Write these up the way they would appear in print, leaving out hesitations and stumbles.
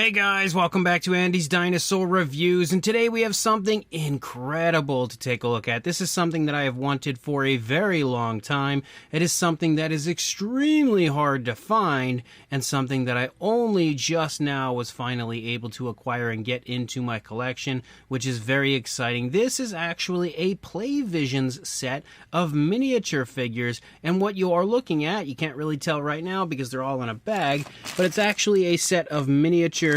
Hey guys, welcome back to Andy's Dinosaur Reviews, and today we have something incredible to take a look at. This is something that I have wanted for a very long time. It is something that is extremely hard to find, and something that I only just now was finally able to acquire and get into my collection, which is very exciting. This is actually a Playvisions set of miniature figures, and what you are looking at, you can't really tell right now because they're all in a bag, but it's actually a set of miniature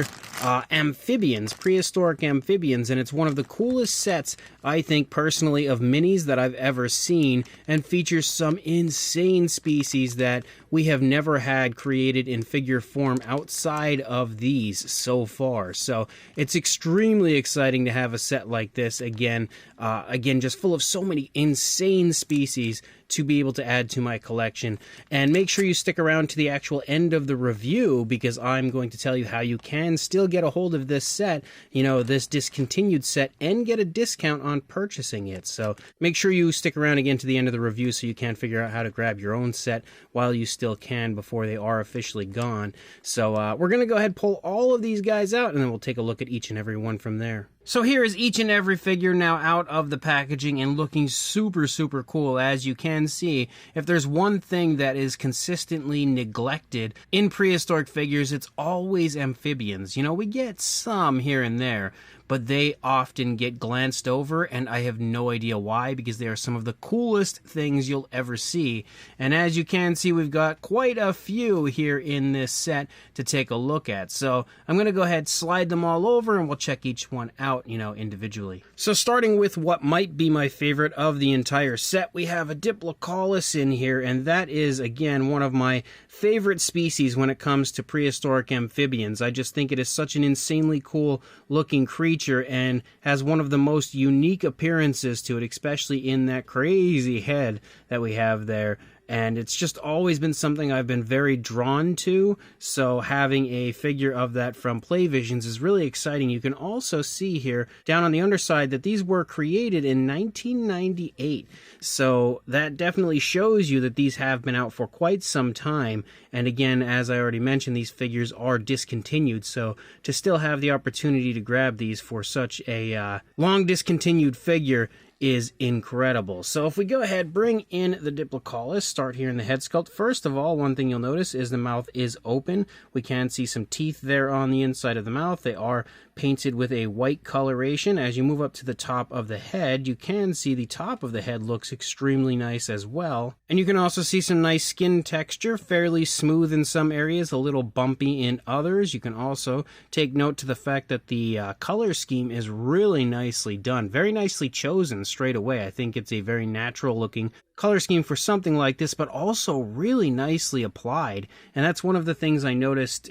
amphibians, prehistoric amphibians, and it's one of the coolest sets, I think personally, of minis that I've ever seen, and features some insane species that we have never had created in figure form outside of these so far. So it's extremely exciting to have a set like this again, just full of so many insane species to be able to add to my collection. And make sure you stick around to the actual end of the review, because I'm going to tell you how you can still get a hold of this set, this discontinued set, and get a discount on purchasing it. So make sure you stick around again to the end of the review so you can figure out how to grab your own set while you still can before they are officially gone. So we're going to go ahead and pull all of these guys out, and then we'll take a look at each and every one from there. So here is each and every figure now out of the packaging and looking super, super cool. As you can see, if there's one thing that is consistently neglected in prehistoric figures, it's always amphibians. We get some here and there, but they often get glanced over, and I have no idea why, because they are some of the coolest things you'll ever see. And as you can see, we've got quite a few here in this set to take a look at. So I'm going to go ahead, slide them all over, and we'll check each one out, individually. So starting with what might be my favorite of the entire set, we have a Diplocaulus in here, and that is, again, one of my favorite species when it comes to prehistoric amphibians. I just think it is such an insanely cool looking creature and has one of the most unique appearances to it, especially in that crazy head that we have there. And it's just always been something I've been very drawn to, so having a figure of that from Playvisions is really exciting. You can also see here, down on the underside, that these were created in 1998. So that definitely shows you that these have been out for quite some time. And again, as I already mentioned, these figures are discontinued, so to still have the opportunity to grab these for such a long discontinued figure is incredible. So if we go ahead, bring in the Diplocaulus, start here in the head sculpt. First of all, one thing you'll notice is the mouth is open. We can see some teeth there on the inside of the mouth. They are painted with a white coloration. As you move up to the top of the head, you can see the top of the head looks extremely nice as well. And you can also see some nice skin texture, fairly smooth in some areas, a little bumpy in others. You can also take note to the fact that the color scheme is really nicely done, very nicely chosen straight away. I think it's a very natural looking color scheme for something like this, but also really nicely applied. And that's one of the things I noticed,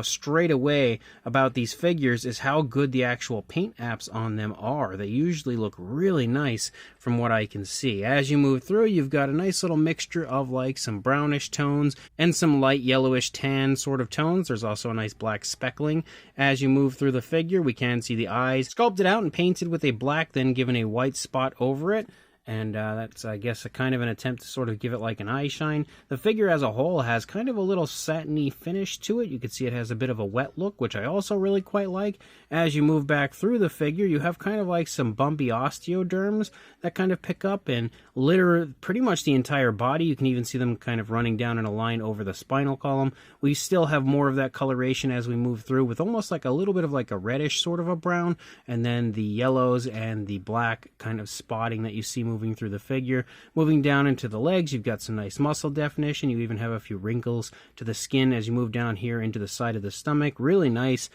straight away about these figures, is how good the actual paint apps on them are. They usually look really nice from what I can see. As you move through, you've got a nice little mixture of like some brownish tones and some light yellowish tan sort of tones. There's also a nice black speckling. As you move through the figure, we can see the eyes sculpted out and painted with a black, then given a white spot over it. And that's, I guess, a kind of an attempt to sort of give it like an eye shine. The figure as a whole has kind of a little satiny finish to it. You can see it has a bit of a wet look, which I also really quite like. As you move back through the figure, you have kind of like some bumpy osteoderms that kind of pick up and litter pretty much the entire body. You can even see them kind of running down in a line over the spinal column. We still have more of that coloration as we move through, with almost like a little bit of like a reddish sort of a brown, and then the yellows and the black kind of spotting that you see moving through the figure. Moving down into the legs, you've got some nice muscle definition. You even have a few wrinkles to the skin as you move down here into the side of the stomach. Really nice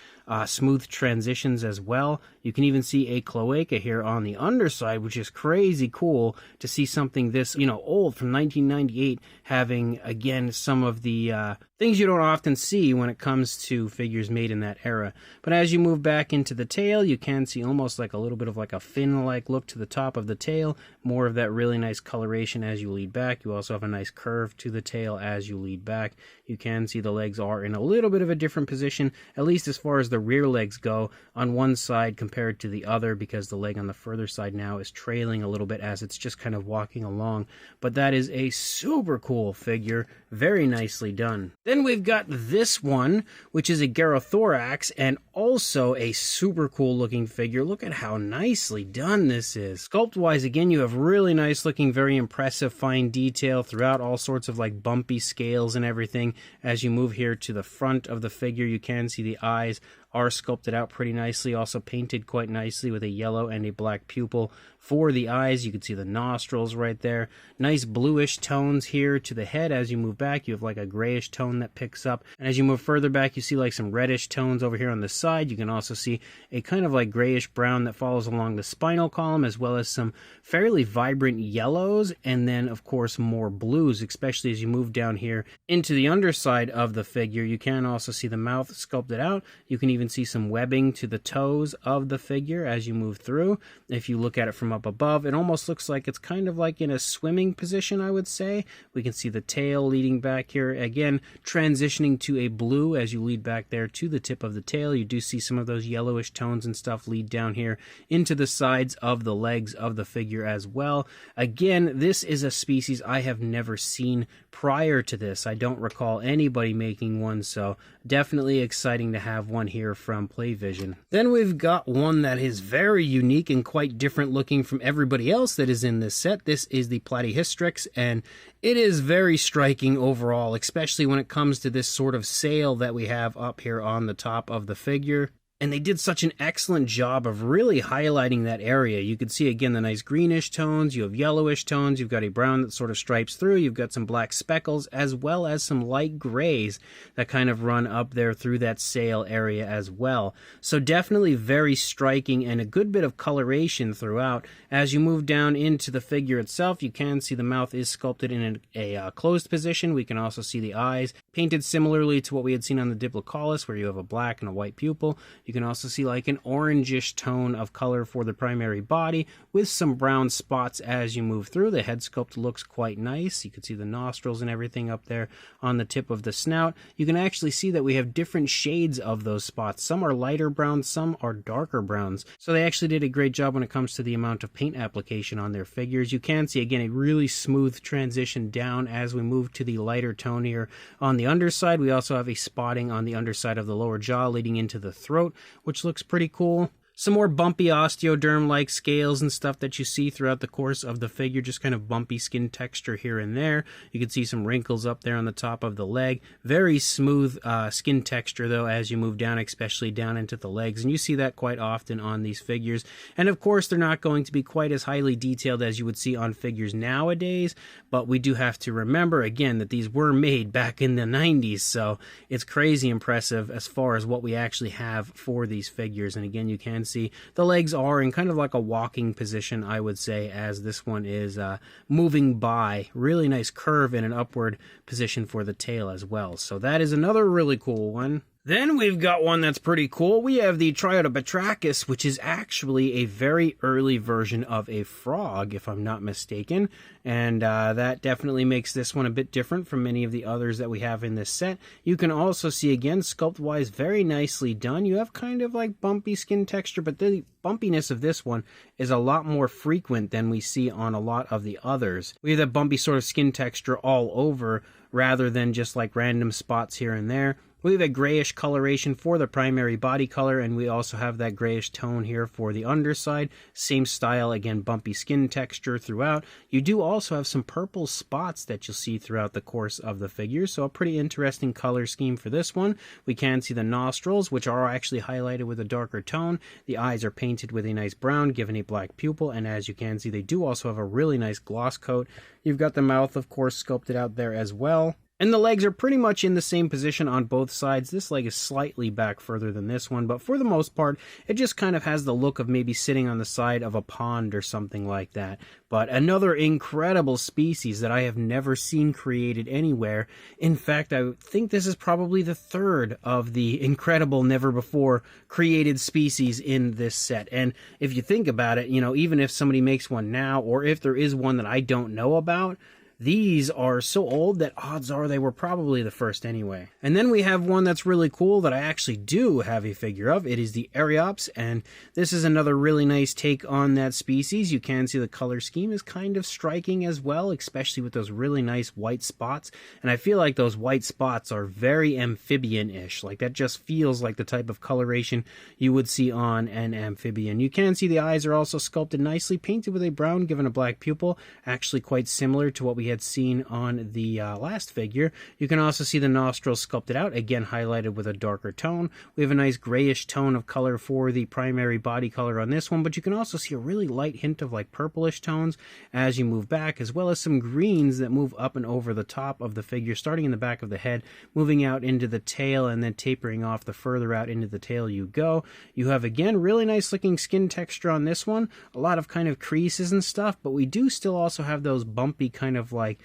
smooth transitions as well. You can even see a cloaca here on the underside, which is crazy cool to see something this, old from 1998 having, again, some of the things you don't often see when it comes to figures made in that era. But as you move back into the tail, you can see almost like a little bit of like a fin-like look to the top of the tail. more of that really nice coloration as you lead back. You also have a nice curve to the tail as you lead back. You can see the legs are in a little bit of a different position, at least as far as the rear legs go, on one side compared to the other, because the leg on the further side now is trailing a little bit as it's just kind of walking along. But that is a super cool figure, very nicely done. Then we've got this one, which is a Gerrothorax, and also a super cool looking figure. Look at how nicely done this is. Sculpt wise, again, you have really nice looking, very impressive fine detail throughout, all sorts of like bumpy scales and everything. As you move here to the front of the figure, you can see the eyes are sculpted out pretty nicely, also painted quite nicely with a yellow and a black pupil for the eyes. You can see the nostrils right there. Nice bluish tones here to the head. As you move back, you have like a grayish tone that picks up. And as you move further back, you see like some reddish tones over here on the side. You can also see a kind of like grayish brown that follows along the spinal column, as well as some fairly vibrant yellows, and then of course more blues, especially as you move down here into the underside of the figure. You can also see the mouth sculpted out. You can even see some webbing to the toes of the figure as you move through. If you look at it from up above, it almost looks like it's kind of like in a swimming position, I would say. We can see the tail leading back here, again transitioning to a blue as you lead back there to the tip of the tail. You do see some of those yellowish tones and stuff lead down here into the sides of the legs of the figure as well. Again, this is a species I have never seen prior to this. I don't recall anybody making one, so definitely exciting to have one here from Playvision. Then we've got one that is very unique and quite different looking from everybody else that is in this set. This is the Platyhystrix, and it is very striking overall, especially when it comes to this sort of sail that we have up here on the top of the figure. And they did such an excellent job of really highlighting that area. You can see again the nice greenish tones, you have yellowish tones, you've got a brown that sort of stripes through, you've got some black speckles, as well as some light grays that kind of run up there through that sail area as well. So definitely very striking and a good bit of coloration throughout. As you move down into the figure itself, you can see the mouth is sculpted in a closed position. We can also see the eyes painted similarly to what we had seen on the Diplocaulus, where you have a black and a white pupil. You can also see like an orangish tone of color for the primary body with some brown spots as you move through. The head sculpt looks quite nice. You can see the nostrils and everything up there on the tip of the snout. You can actually see that we have different shades of those spots. Some are lighter browns, some are darker browns. So they actually did a great job when it comes to the amount of paint application on their figures. You can see again a really smooth transition down as we move to the lighter tone here on the underside. We also have a spotting on the underside of the lower jaw leading into the throat, which looks pretty cool. Some more bumpy osteoderm-like scales and stuff that you see throughout the course of the figure, just kind of bumpy skin texture here and there. You can see some wrinkles up there on the top of the leg. Very smooth skin texture, though, as you move down, especially down into the legs. And you see that quite often on these figures. And, of course, they're not going to be quite as highly detailed as you would see on figures nowadays. But we do have to remember, again, that these were made back in the 90s. So it's crazy impressive as far as what we actually have for these figures. And, again, you can see the legs are in kind of like a walking position, I would say, as this one is moving by. Really nice curve in an upward position for the tail as well. So that is another really cool one. Then we've got one that's pretty cool. We have the Triadobatrachus, which is actually a very early version of a frog, if I'm not mistaken. And that definitely makes this one a bit different from many of the others that we have in this set. You can also see, again, sculpt-wise, very nicely done. You have kind of like bumpy skin texture, but the bumpiness of this one is a lot more frequent than we see on a lot of the others. We have that bumpy sort of skin texture all over, rather than just like random spots here and there. We have a grayish coloration for the primary body color, and we also have that grayish tone here for the underside. Same style, again, bumpy skin texture throughout. You do also have some purple spots that you'll see throughout the course of the figure, so a pretty interesting color scheme for this one. We can see the nostrils, which are actually highlighted with a darker tone. The eyes are painted with a nice brown, given a black pupil, and as you can see, they do also have a really nice gloss coat. You've got the mouth, of course, sculpted out there as well. And the legs are pretty much in the same position on both sides. This leg is slightly back further than this one, but for the most part, it just kind of has the look of maybe sitting on the side of a pond or something like that. But another incredible species that I have never seen created anywhere. In fact, I think this is probably the third of the incredible, never before created species in this set. And if you think about it, even if somebody makes one now, or if there is one that I don't know about, these are so old that odds are they were probably the first anyway. And then we have one that's really cool that I actually do have a figure of. It is the Aerops, and this is another really nice take on that species. You can see the color scheme is kind of striking as well, especially with those really nice white spots. And I feel like those white spots are very amphibian-ish. Like that just feels like the type of coloration you would see on an amphibian. You can see the eyes are also sculpted nicely, painted with a brown given a black pupil, actually quite similar to what we had seen on the last figure. You can also see the nostrils sculpted out, again highlighted with a darker tone. We have a nice grayish tone of color for the primary body color on this one, but you can also see a really light hint of like purplish tones as you move back, as well as some greens that move up and over the top of the figure, starting in the back of the head, moving out into the tail, and then tapering off the further out into the tail you go. You have, again, really nice looking skin texture on this one, a lot of kind of creases and stuff, but we do still also have those bumpy kind of like,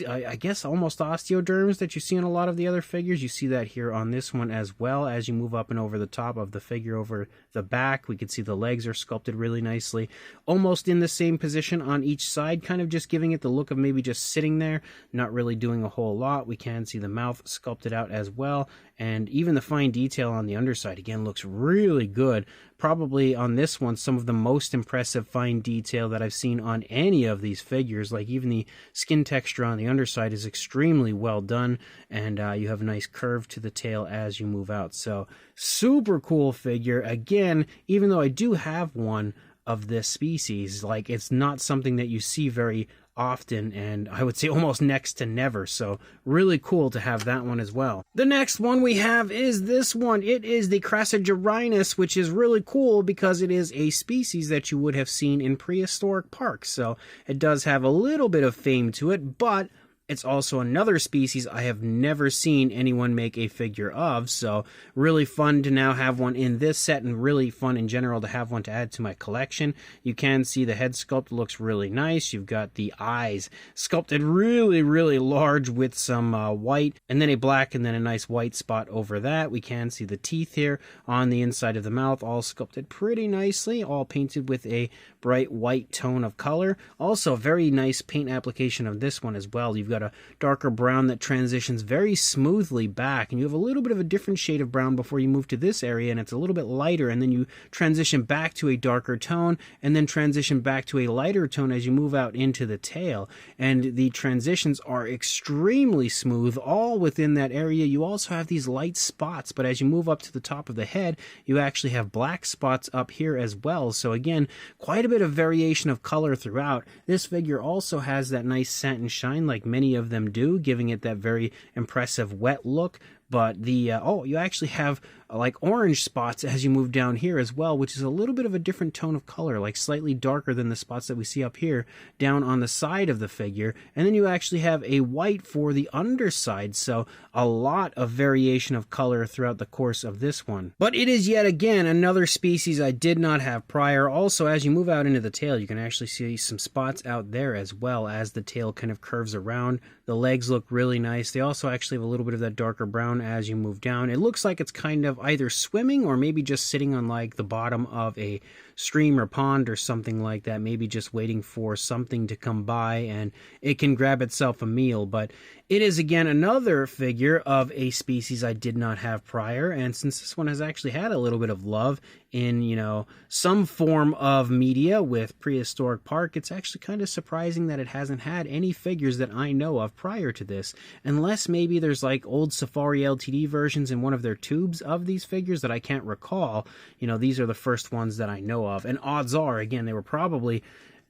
I guess almost osteoderms that you see on a lot of the other figures. You see that here on this one as well. As you move up and over the top of the figure, over the back, we can see the legs are sculpted really nicely, almost in the same position on each side, kind of just giving it the look of maybe just sitting there, not really doing a whole lot. We can see the mouth sculpted out as well, and even the fine detail on the underside again looks really good. Probably on this one some of the most impressive fine detail that I've seen on any of these figures. Like even the skin texture on the underside is extremely well done, and you have a nice curve to the tail as you move out. So super cool figure. Again, even though I do have one of this species, like it's not something that you see very often, and I would say almost next to never, so really cool to have that one as well. The next one we have is this one. It is the Creserinus, which is really cool because it is a species that you would have seen in prehistoric parks, so it does have a little bit of fame to it, but it's also another species I have never seen anyone make a figure of, so really fun to now have one in this set, and really fun in general to have one to add to my collection. You can see the head sculpt looks really nice. You've got the eyes sculpted really, really large with some white, and then a black, and then a nice white spot over that. We can see the teeth here on the inside of the mouth, all sculpted pretty nicely, all painted with a bright white tone of color. Also, very nice paint application of this one as well. You've got a darker brown that transitions very smoothly back, and you have a little bit of a different shade of brown before you move to this area, and it's a little bit lighter, and then you transition back to a darker tone, and then transition back to a lighter tone as you move out into the tail. And the transitions are extremely smooth, all within that area. You also have these light spots, but as you move up to the top of the head, you actually have black spots up here as well. So again, quite a bit of variation of color throughout. This figure also has that nice satin shine like many of them do, giving it that very impressive wet look. But the you actually have like orange spots as you move down here as well, which is a little bit of a different tone of color, like slightly darker than the spots that we see up here down on the side of the figure. And then you actually have a white for the underside, so a lot of variation of color throughout the course of this one. But it is yet again another species I did not have prior. Also, as you move out into the tail, you can actually see some spots out there as well as the tail kind of curves around. The legs look really nice. They also actually have a little bit of that darker brown as you move down. It looks like it's kind of either swimming or maybe just sitting on like the bottom of a stream or pond or something like that, maybe just waiting for something to come by and it can grab itself a meal. But it is again another figure of a species I did not have prior, and since this one has actually had a little bit of love in, some form of media with Prehistoric Park, it's actually kind of surprising that it hasn't had any figures that I know of prior to this, unless maybe there's like old Safari LTD versions in one of their tubes of these figures that I can't recall. These are the first ones that I know of, and odds are, again, they were probably,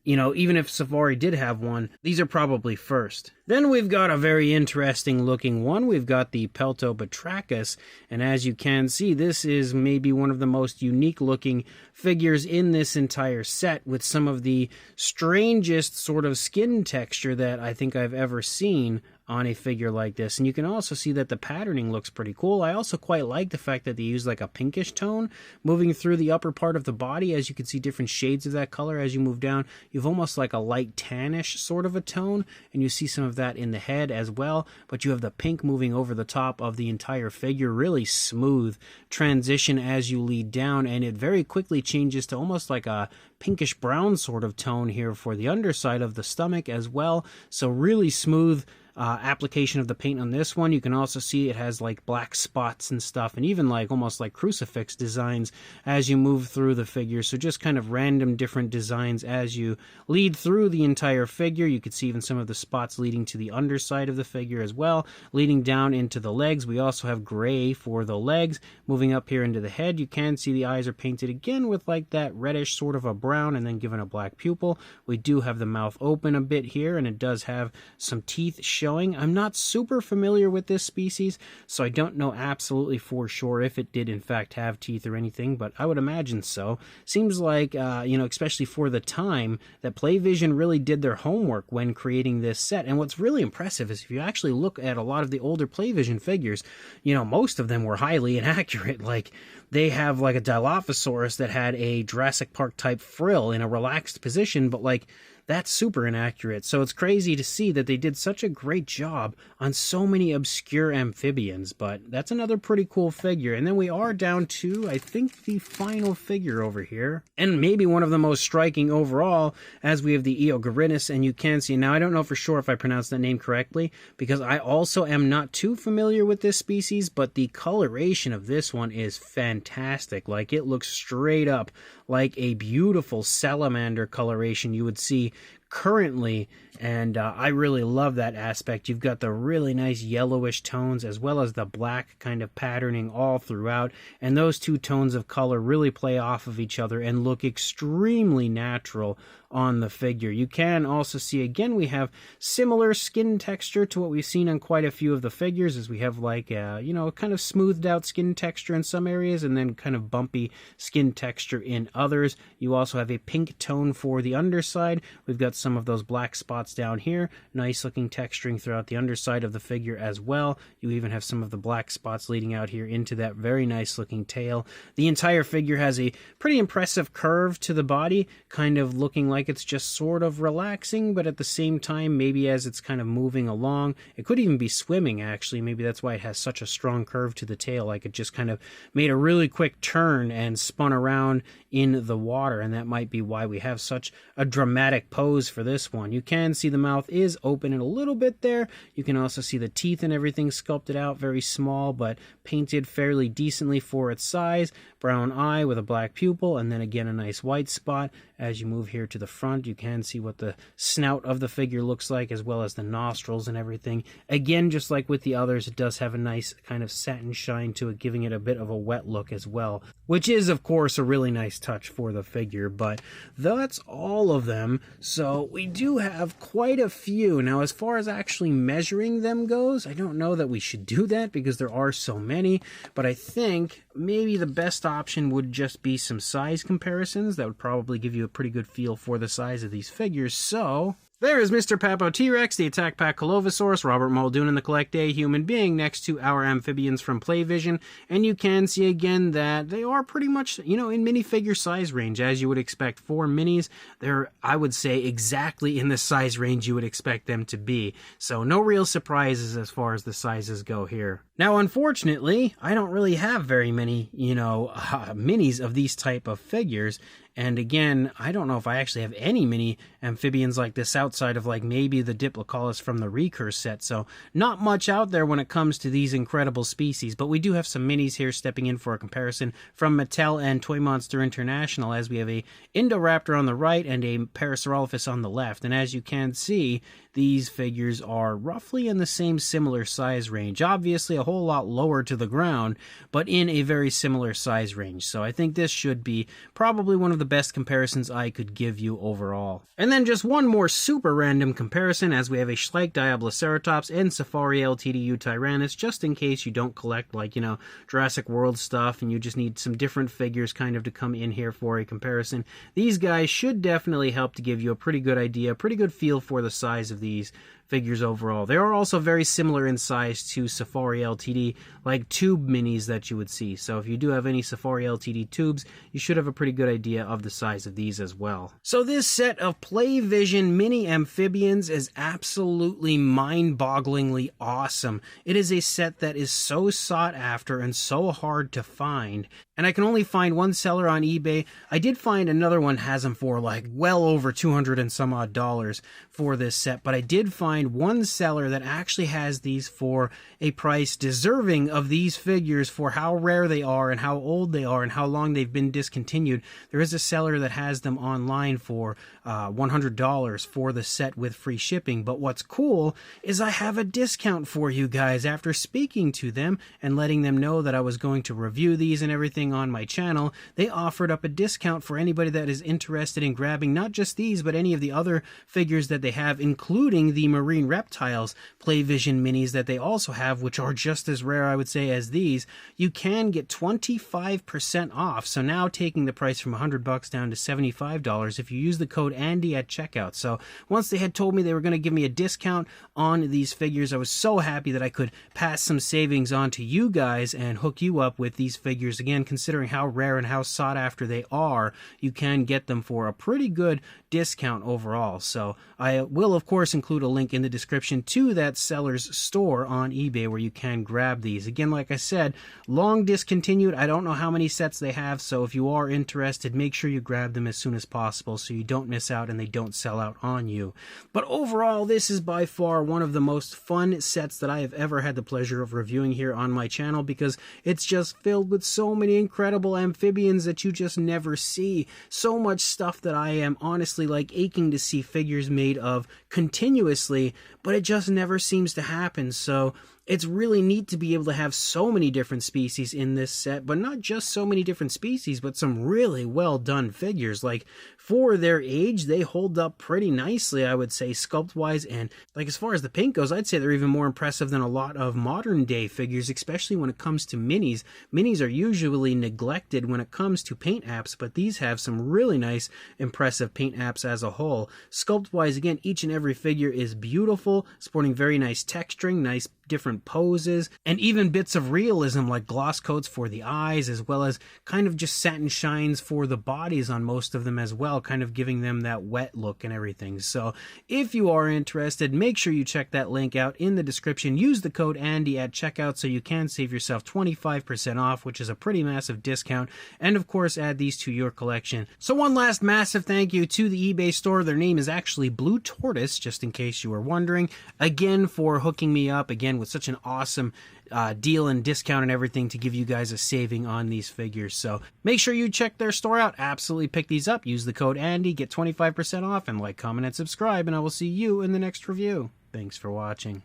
even if Safari did have one, these are probably first. Then we've got a very interesting looking one. We've got the Peltobatrachus, and as you can see, this is maybe one of the most unique looking figures in this entire set, with some of the strangest sort of skin texture that I think I've ever seen on a figure like this. And you can also see that the patterning looks pretty cool. I also quite like the fact that they use like a pinkish tone moving through the upper part of the body. As you can see, different shades of that color as you move down. You've almost like a light tannish sort of a tone, and you see some of that in the head as well, but you have the pink moving over the top of the entire figure. Really smooth transition as you lead down, and it very quickly changes to almost like a pinkish brown sort of tone here for the underside of the stomach as well. So really smooth application of the paint on this one. You can also see it has like black spots and stuff, and even like almost like crucifix designs as you move through the figure. So just kind of random different designs as you lead through the entire figure. You can see even some of the spots leading to the underside of the figure as well, leading down into the legs. We also have gray for the legs. Moving up here into the head, you can see the eyes are painted again with like that reddish sort of a brown and then given a black pupil. We do have the mouth open a bit here, and it does have some teeth showing. I'm not super familiar with this species, so I don't know absolutely for sure if it did in fact have teeth or anything, but I would imagine so. Seems like, especially for the time, that Playvision really did their homework when creating this set. And what's really impressive is if you actually look at a lot of the older Playvision figures, most of them were highly inaccurate. Like, they have like a Dilophosaurus that had a Jurassic Park type frill in a relaxed position, but like, that's super inaccurate. So it's crazy to see that they did such a great job on so many obscure amphibians, but that's another pretty cool figure. And then we are down to, I think, the final figure over here, and maybe one of the most striking overall, as we have the Eogyrinus. And you can see, now I don't know for sure if I pronounced that name correctly, because I also am not too familiar with this species, but the coloration of this one is fantastic. Like, it looks straight up like a beautiful salamander coloration you would see currently, and I really love that aspect. You've got the really nice yellowish tones as well as the black kind of patterning all throughout, and those two tones of color really play off of each other and look extremely natural on the figure. You can also see, again, we have similar skin texture to what we've seen on quite a few of the figures, as we have like a, kind of smoothed out skin texture in some areas and then kind of bumpy skin texture in others. You also have a pink tone for the underside. We've got some of those black spots down here. Nice looking texturing throughout the underside of the figure as well. You even have some of the black spots leading out here into that very nice looking tail. The entire figure has a pretty impressive curve to the body, kind of looking like it's just sort of relaxing, but at the same time, maybe as it's kind of moving along, it could even be swimming actually. Maybe that's why it has such a strong curve to the tail, like it just kind of made a really quick turn and spun around in the water, and that might be why we have such a dramatic pose for this one. You can see the mouth is open in a little bit there. You can also see the teeth and everything sculpted out, very small but painted fairly decently for its size. Brown eye with a black pupil, and then again a nice white spot. As you move here to the front, you can see what the snout of the figure looks like, as well as the nostrils and everything. Again, just like with the others, it does have a nice kind of satin shine to it, giving it a bit of a wet look as well, which is of course a really nice touch for the figure. But that's all of them, so we do have quite a few. Now, as far as actually measuring them goes, I don't know that we should do that because there are so many, but I think maybe the best option would just be some size comparisons. That would probably give you a pretty good feel for the size of these figures. So there is Mr. Papo T-Rex, the Attack Pack Colovosaurus, Robert Muldoon, and the Collect A Human Being next to our amphibians from Playvision. And you can see again that they are pretty much, in minifigure size range, as you would expect for minis. They're, I would say, exactly in the size range you would expect them to be. So no real surprises as far as the sizes go here. Now, unfortunately, I don't really have very many, minis of these type of figures. And again, I don't know if I actually have any mini amphibians like this outside of like maybe the Diplocaulus from the Recurse set. So not much out there when it comes to these incredible species. But we do have some minis here stepping in for a comparison from Mattel and Toy Monster International, as we have a Indoraptor on the right and a Parasaurolophus on the left. And as you can see, these figures are roughly in the same similar size range. Obviously a whole lot lower to the ground, but in a very similar size range. So I think this should be probably one of the best comparisons I could give you overall. And then just one more super random comparison, as we have a Schleich Diabloceratops and Safari LTDU Tyrannus, just in case you don't collect Jurassic World stuff and you just need some different figures kind of to come in here for a comparison. These guys should definitely help to give you a pretty good idea, pretty good feel for the size of these figures overall. They are also very similar in size to Safari Ltd, like tube minis that you would see. So if you do have any Safari Ltd tubes, you should have a pretty good idea of the size of these as well. So this set of Playvision mini amphibians is absolutely mind-bogglingly awesome. It is a set that is so sought after and so hard to find. And I can only find one seller on eBay. I did find another one has them for like well over $200 and some odd for this set, but I did find one seller that actually has these for a price deserving of these figures for how rare they are and how old they are and how long they've been discontinued. There is a seller that has them online for $100 for the set with free shipping, but what's cool is I have a discount for you guys after speaking to them and letting them know that I was going to review these and everything on my channel. They offered up a discount for anybody that is interested in grabbing not just these, but any of the other figures that they have, including the marine reptiles Playvision minis that they also have, which are just as rare, I would say, as these. You can get 25% off. So now taking the price from $100 down to $75 if you use the code Andy at checkout. So once they had told me they were going to give me a discount on these figures, I was so happy that I could pass some savings on to you guys and hook you up with these figures. Again, considering how rare and how sought after they are, you can get them for a pretty good discount overall. So I will of course include a link in the description to that seller's store on eBay where you can grab these. Again, like I said, long discontinued. I don't know how many sets they have, so if you are interested, make sure you grab them as soon as possible so you don't miss out and they don't sell out on you. But overall, this is by far one of the most fun sets that I have ever had the pleasure of reviewing here on my channel, because it's just filled with so many incredible amphibians that you just never see. So much stuff that I am honestly like aching to see figures made of continuously, but it just never seems to happen. So it's really neat to be able to have so many different species in this set, but not just so many different species, but some really well done figures. Like, for their age, they hold up pretty nicely, I would say, sculpt-wise, and like as far as the paint goes, I'd say they're even more impressive than a lot of modern-day figures, especially when it comes to minis. Minis are usually neglected when it comes to paint apps, but these have some really nice, impressive paint apps as a whole. Sculpt-wise, again, each and every figure is beautiful, sporting very nice texturing, nice different poses, and even bits of realism like gloss coats for the eyes, as well as kind of just satin shines for the bodies on most of them as well, kind of giving them that wet look and everything. So if you are interested, make sure you check that link out in the description. Use the code Andy at checkout so you can save yourself 25% off, which is a pretty massive discount, and of course add these to your collection. So one last massive thank you to the eBay store. Their name is actually Blue Tortoise, just in case you were wondering, again for hooking me up again with such an awesome deal and discount and everything to give you guys a saving on these figures. So make sure you check their store out. Absolutely pick these up. Use the code Andy, get 25% off, and like, comment, and subscribe, and I will see you in the next review. Thanks for watching.